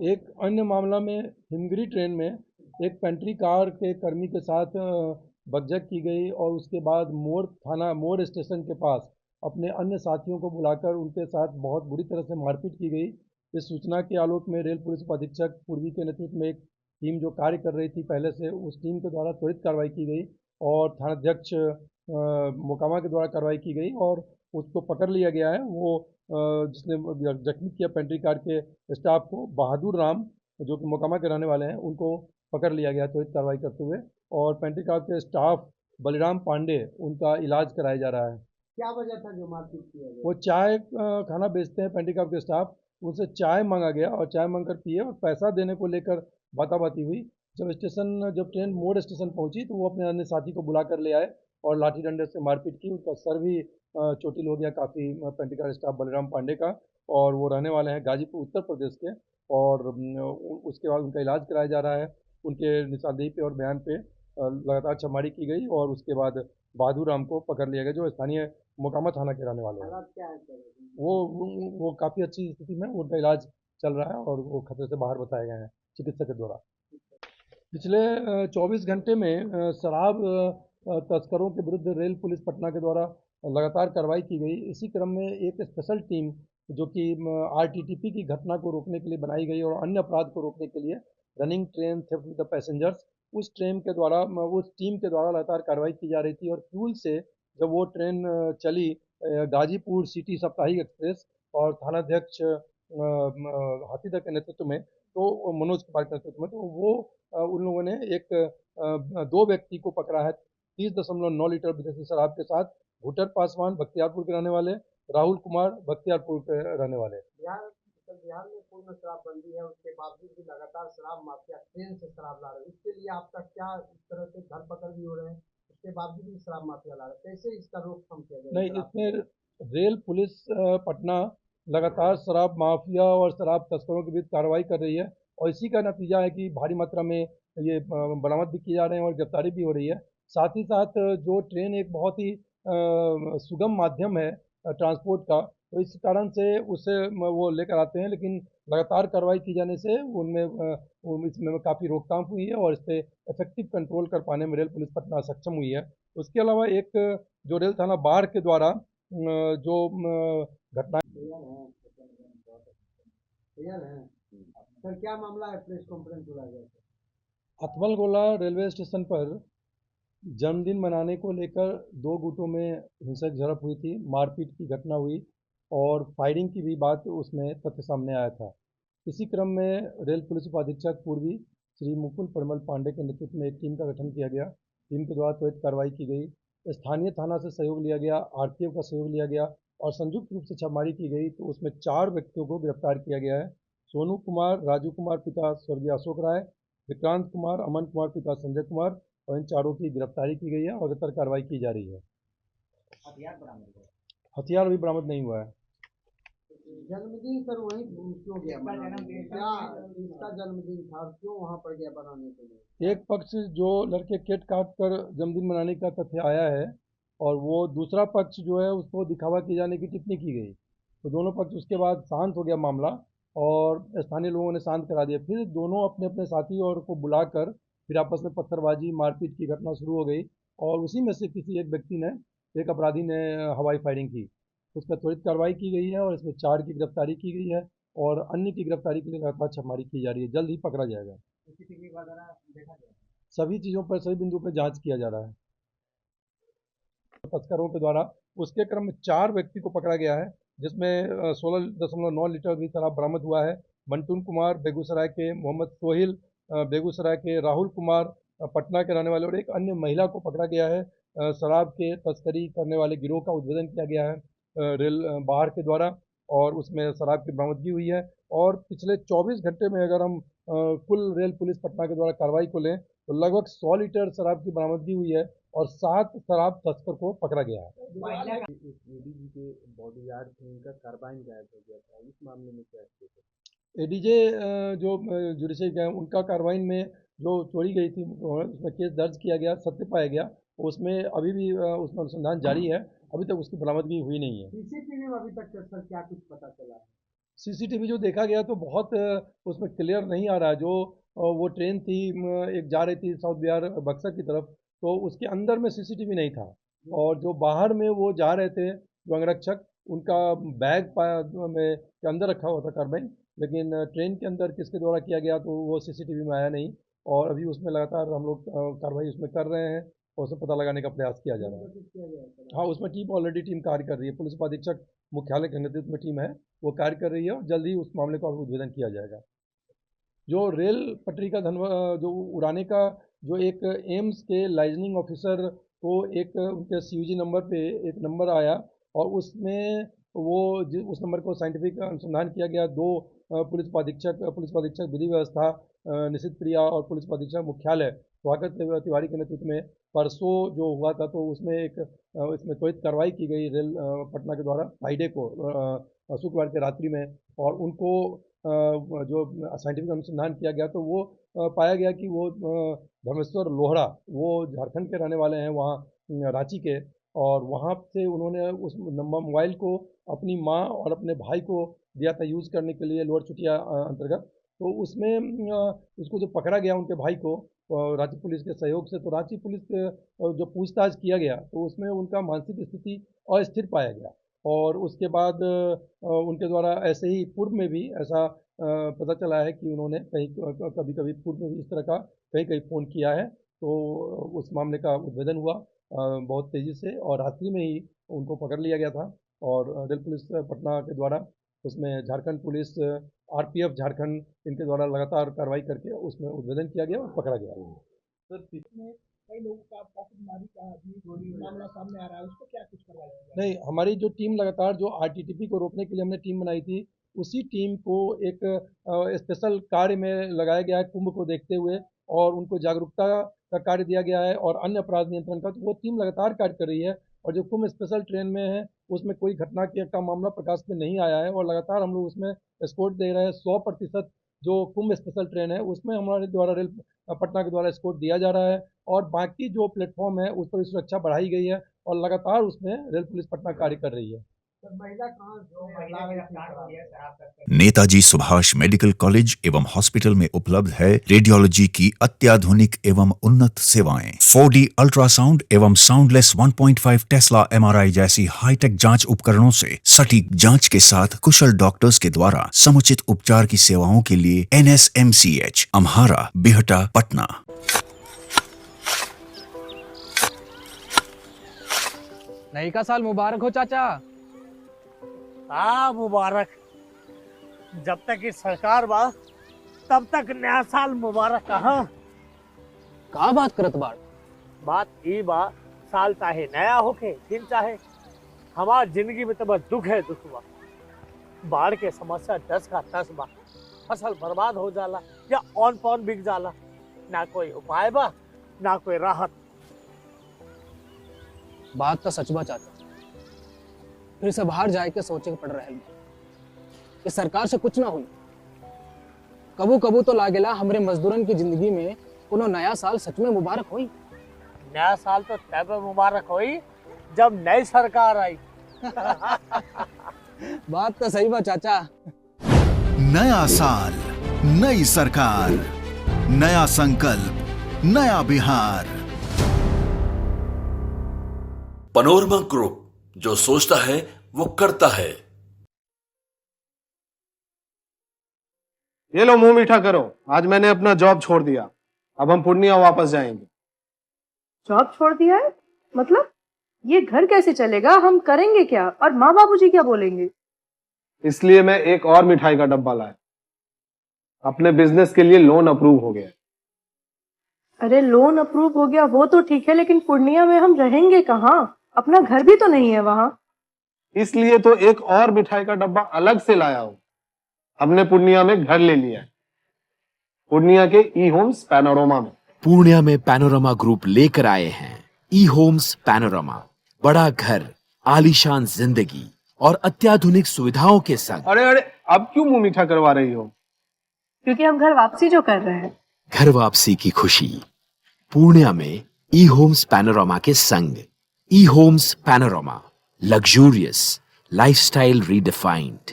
एक अन्य मामला में हिमगिरी ट्रेन में एक पेंट्री कार के कर्मी के साथ बकझक की गई और उसके बाद मोर स्टेशन के पास अपने अन्य साथियों को बुलाकर उनके साथ बहुत बुरी तरह से मारपीट की गई। इस सूचना के आलोक में रेल पुलिस उपाधीक्षक पूर्वी के नेतृत्व में एक टीम जो कार्य कर रही थी पहले से, उस टीम के द्वारा त्वरित कार्रवाई की गई और थानाध्यक्ष मोकामा के द्वारा कार्रवाई की गई और उसको पकड़ लिया गया है। वो जिसने जख्मी किया पेंट्री कार के स्टाफ को, बहादुर राम, जो कि मोकामा के रहने वाले हैं, उनको पकड़ लिया गया त्वरित कार्रवाई करते हुए। और पेंट्री कार के स्टाफ बलिराम पांडे, उनका इलाज कराया जा रहा है। क्या वजह था जो मारपीट किया गया? वो चाय खाना बेचते हैं पेंट्री कार के स्टाफ, उनसे चाय मांगा गया और चाय मांगकर पिए और पैसा देने को लेकर बाताबाती हुई। जब ट्रेन मोड़ स्टेशन पहुंची तो वो अपने अन्य साथी को बुला कर ले आए और लाठी डंडे से मारपीट की। उनका सर भी चोटिल हो गया काफ़ी, pantry car staff Balram Pandey का। और वो रहने वाले हैं गाजीपुर उत्तर प्रदेश के। और उसके बाद उनका इलाज कराया जा रहा है। उनके निशानदेही पे और बयान पे लगातार छापेमारी की गई और उसके बाद बहादुर राम को पकड़ लिया गया, जो स्थानीय मोकामा थाना के रहने वाले हैं। हालात क्या है सर? वो काफ़ी अच्छी स्थिति में, उनका इलाज चल रहा है और वो खतरे से बाहर बताए गए हैं चिकित्सक के द्वारा। पिछले 24 घंटे में शराब तस्करों के विरुद्ध रेल पुलिस पटना के द्वारा लगातार कार्रवाई की गई। इसी क्रम में एक स्पेशल टीम जो कि आरटीटीपी की घटना को रोकने के लिए बनाई गई और अन्य अपराध को रोकने के लिए, running train theft with the passengers, उस टीम के द्वारा लगातार कार्रवाई की जा रही थी। और फ्यूल से जब वो ट्रेन चली, गाजीपुर सिटी साप्ताहिक एक्सप्रेस, और थानाध्यक्ष हाथीदह के नेतृत्व में, तो मनोज कुमार के नेतृत्व में, तो वो उन लोगों ने दो व्यक्ति को पकड़ा है 30.9 लीटर विदेशी शराब के साथ। भूटर पासवान बख्तियारपुर के रहने वाले, राहुल कुमार बख्तियारपुर के रहने वाले। बिहार में पूर्ण शराबबंदी है, उसके बावजूद भी लगातार शराब माफिया ट्रेन से शराब ला रहे हैं। इसके लिए आपका क्या, इस तरह से धरपकड़ भी हो रहे हैं, उसके बावजूद भी शराब माफिया ला रहे हैं, कैसे इसका रोकथाम किया जाए नहीं, शराब इसमें की? रेल पुलिस पटना लगातार शराब माफिया और शराब तस्करों के विरुद्ध कार्रवाई कर रही है और इसी का नतीजा है कि भारी मात्रा में ये बरामद भी किए जा रहे हैं और गिरफ्तारी भी हो रही है। साथ ही साथ जो ट्रेन एक बहुत ही सुगम माध्यम है ट्रांसपोर्ट का, तो इस कारण से उसे वो लेकर आते हैं, लेकिन लगातार कार्रवाई की जाने से इसमें काफ़ी रोकथाम हुई है और इस पे इफेक्टिव कंट्रोल कर पाने में रेल पुलिस पटना सक्षम हुई है। उसके अलावा एक जो रेल थाना बाढ़ के द्वारा जो घटना, क्लियर है सर? क्या मामला है, प्रेस कॉन्फ्रेंस बुलाया गया था? अथमलगोला रेलवे स्टेशन पर जन्मदिन मनाने को लेकर दो गुटों में हिंसक झड़प हुई थी, मारपीट की घटना हुई और फायरिंग की भी बात उसमें तथ्य सामने आया था। इसी क्रम में रेल पुलिस उपाधीक्षक पूर्वी श्री मुकुल परिमल पांडे के नेतृत्व में एक टीम का गठन किया गया। टीम के द्वारा त्वरित कार्रवाई की गई, स्थानीय थाना से सहयोग लिया गया, आरटीओ का सहयोग लिया गया और संयुक्त रूप से छापेमारी की गई। तो उसमें 4 व्यक्तियों को गिरफ्तार किया गया है। सोनू कुमार, राजू कुमार पिता स्वर्गीय अशोक राय, विक्रांत कुमार, अमन कुमार पिता संजय कुमार, और इन चारों की गिरफ्तारी की गई है और अग्रतर कार्रवाई की जा रही है। हथियार बरामद हुआ? हथियार अभी बरामद नहीं हुआ है। जन्मदिन सर वहीं क्यों गया मनाने? क्या इसका जन्मदिन था और क्यों वहां पर गया बनाने के लिए? एक पक्ष जो लड़के केक काट कर जन्मदिन मनाने का तथ्य आया है और वो दूसरा पक्ष जो है उसको दिखावा किए जाने की टिप्पणी की गई, तो दोनों पक्ष उसके बाद शांत हो गया मामला और स्थानीय लोगों ने शांत करा दिया। फिर दोनों अपने अपने साथी और को बुलाकर फिर आपस में पत्थरबाजी मारपीट की घटना शुरू हो गई और उसी में से किसी एक व्यक्ति ने, एक अपराधी ने हवाई फायरिंग की। उस पर त्वरित कार्रवाई की गई है और इसमें 4 की गिरफ्तारी की गई है और अन्य की गिरफ्तारी के लिए लगातार छापेमारी की जा रही है, जल्द ही पकड़ा जाएगा। सीसीटीवी वगैरह देखा गया? सभी चीज़ों पर, सभी बिंदु पर जांच किया जा रहा है तस्करों के द्वारा। उसके क्रम में 4 व्यक्ति को पकड़ा गया है, जिसमें 16.9 लीटर भी शराब बरामद हुआ है। बंटून कुमार बेगूसराय के, मोहम्मद सोहिल बेगूसराय के, राहुल कुमार पटना के रहने वाले और एक अन्य महिला को पकड़ा गया है। शराब के तस्करी करने वाले गिरोह का उद्भेदन किया गया है रेल बाहर के द्वारा और उसमें शराब की बरामदगी हुई है। और पिछले 24 घंटे में अगर हम कुल रेल पुलिस पटना के द्वारा कार्रवाई को लें तो लगभग 100 लीटर शराब की बरामदगी हुई है और 7 शराब तस्कर को पकड़ा गया है। एडीजी के बॉडीगार्ड थे, उनका कार्बाइन गायब हो गया था, इस मामले में क्या स्थिति है? एडीजे जो जुडिशरी गए उनका कार्रवाई में जो चोरी गई थी उसमें केस दर्ज किया गया, सत्य पाया गया। उसमें अभी भी उसमें अनुसंधान जारी है, अभी तक उसकी बरामदगी हुई नहीं है। सीसीटीवी में अभी तक सर क्या कुछ पता चला है? सीसीटीवी जो देखा गया तो बहुत उसमें क्लियर नहीं आ रहा है। जो वो ट्रेन थी एक जा रही थी साउथ बिहार बक्सर की तरफ, तो उसके अंदर में सीसीटीवी नहीं था, और जो बाहर में वो जा रहे थे जो अंगरक्षक, उनका बैग में के अंदर रखा हुआ था कार्बाइन, लेकिन ट्रेन के अंदर किसके द्वारा किया गया तो वो सीसीटीवी में आया नहीं। और अभी उसमें लगातार हम लोग कार्रवाई उसमें कर रहे हैं और उसे पता लगाने का प्रयास किया जा रहा है। हाँ, उसमें टीम ऑलरेडी टीम कार्य कर रही है, पुलिस उपाधीक्षक मुख्यालय के नेतृत्व में टीम है, वो कार्य कर रही है और जल्द ही उस मामले का उद्भेदन किया जाएगा। जो रेल पटरी का जो उड़ाने का जो एक एम्स के लाइजनिंग ऑफिसर को एक उनके सीयूजी नंबर पे एक नंबर आया, और उसमें वो उस नंबर को साइंटिफिक अनुसंधान किया गया। दो पुलिस उपाधीक्षक विधि व्यवस्था निशित प्रिया और पुलिस उपाधीक्षक मुख्यालय स्वागत तिवारी के नेतृत्व में परसों जो हुआ था, तो उसमें इसमें त्वरित कार्रवाई की गई रेल पटना के द्वारा फ्राइडे को शुक्रवार के रात्रि में, और उनको जो साइंटिफिक अनुसंधान किया गया तो वो पाया गया कि वो धर्मेश्वर लोहरा वो झारखंड के रहने वाले हैं, वहाँ रांची के, और वहाँ से उन्होंने उस मोबाइल को अपनी माँ और अपने भाई को दिया था यूज़ करने के लिए लोअर चुटिया अंतर्गत। तो उसमें उसको जो पकड़ा गया उनके भाई को रांची पुलिस के सहयोग से, तो रांची पुलिस के जो पूछताछ किया गया तो उसमें उनका मानसिक स्थिति अस्थिर पाया गया, और उसके बाद उनके द्वारा ऐसे ही पूर्व में भी ऐसा पता चला है कि उन्होंने कभी कभी पूर्व में भी इस तरह का कहीं फ़ोन किया है। तो उस मामले का उद्भेदन हुआ बहुत तेज़ी से, और रात्रि में ही उनको पकड़ लिया गया था, और रेल पुलिस पटना के द्वारा उसमें झारखंड पुलिस आरपीएफ झारखंड इनके द्वारा लगातार कार्रवाई करके उसमें उद्भेदन किया गया और पकड़ा गया। सर इसमें कई लोगों का पॉकेटमारी का भी मामला सामने आ रहा है, उसको क्या कुछ करवाया गया? नहीं, हमारी जो टीम लगातार जो आरटीटीपी को रोकने के लिए हमने टीम बनाई थी, उसी टीम को एक स्पेशल कार्य में लगाया गया है कुंभ को देखते हुए, और उनको जागरूकता का कार्य दिया गया है और अन्य अपराध नियंत्रण का, तो वो टीम लगातार कार्य कर रही है। और जो कुंभ स्पेशल ट्रेन में है उसमें कोई घटना का मामला प्रकाश में नहीं आया है, और लगातार हम लोग उसमें एस्कॉर्ट दे रहे हैं। 100% जो कुंभ स्पेशल ट्रेन है उसमें हमारे द्वारा रेल पटना के द्वारा एस्कॉर्ट दिया जा रहा है, और बाकी जो प्लेटफॉर्म है उस पर सुरक्षा बढ़ाई गई है, और लगातार उसमें रेल पुलिस पटना कार्य कर रही है। नेताजी सुभाष मेडिकल कॉलेज एवं हॉस्पिटल में उपलब्ध है रेडियोलॉजी की अत्याधुनिक एवं उन्नत सेवाएं। 4D अल्ट्रासाउंड एवं साउंडलेस 1.5 टेस्ला एमआरआई जैसी हाईटेक जांच उपकरणों से सटीक जांच के साथ कुशल डॉक्टर्स के द्वारा समुचित उपचार की सेवाओं के लिए NSMCH अम्हारा बिहटा पटना। नई का साल मुबारक हो चाचा। हाँ मुबारक, जब तक इस सरकार बा तब तक नया साल मुबारक। कहाँ का बात करत बाड़? बात ई बा, साल चाहे नया होके दिन चाहे, हमार जिंदगी में तो बस दुख है दुख बा। बाढ़ के समस्या 10 का 10 बा, फसल बर्बाद हो जाला या ऑन पॉन बिक जाला, ना कोई उपाय बा ना कोई राहत। बात तो सच बा चाचा, फिर से बाहर जाए के सोचे के पड़ रहे कि सरकार से कुछ ना हुई। कबू कबू तो लागेला हमरे मजदूरन की जिंदगी में कोनो नया साल सच में मुबारक हुई। नया साल तो तब मुबारक हुई जब नई सरकार आई। बात तो सही बा चाचा। नया साल, नई सरकार, नया संकल्प, नया बिहार। पैनोरमा ग्रुप, जो सोचता है वो करता है। ये लो मुंह मीठा करो, आज मैंने अपना जॉब छोड़ दिया, अब हम पूर्णिया वापस जाएंगे। जॉब छोड़ दिया है? मतलब ये घर कैसे चलेगा? हम करेंगे क्या? और माँ बाबूजी क्या बोलेंगे? इसलिए मैं एक और मिठाई का डब्बा लाया, अपने बिजनेस के लिए लोन अप्रूव हो गया। अरे लोन अप्रूव हो गया वो तो ठीक है, लेकिन पूर्णिया में हम रहेंगे कहाँ? अपना घर भी तो नहीं है वहाँ। इसलिए तो एक और मिठाई का डब्बा अलग से लाया हूँ। हमने पूर्णिया में घर ले लिया है, पूर्णिया के ई होम्स पैनोरमा में। पूर्णिया में पैनोरमा ग्रुप लेकर आए हैं ई होम्स पैनोरमा। बड़ा घर, आलीशान जिंदगी और अत्याधुनिक सुविधाओं के संग। अरे अब क्यों मुंह मीठा करवा रही हो? क्योंकि हम घर वापसी जो कर रहे हैं। घर वापसी की खुशी पूर्णिया में ई होम्स पैनोरमा के संग। E Homes Panorama, luxurious lifestyle redefined.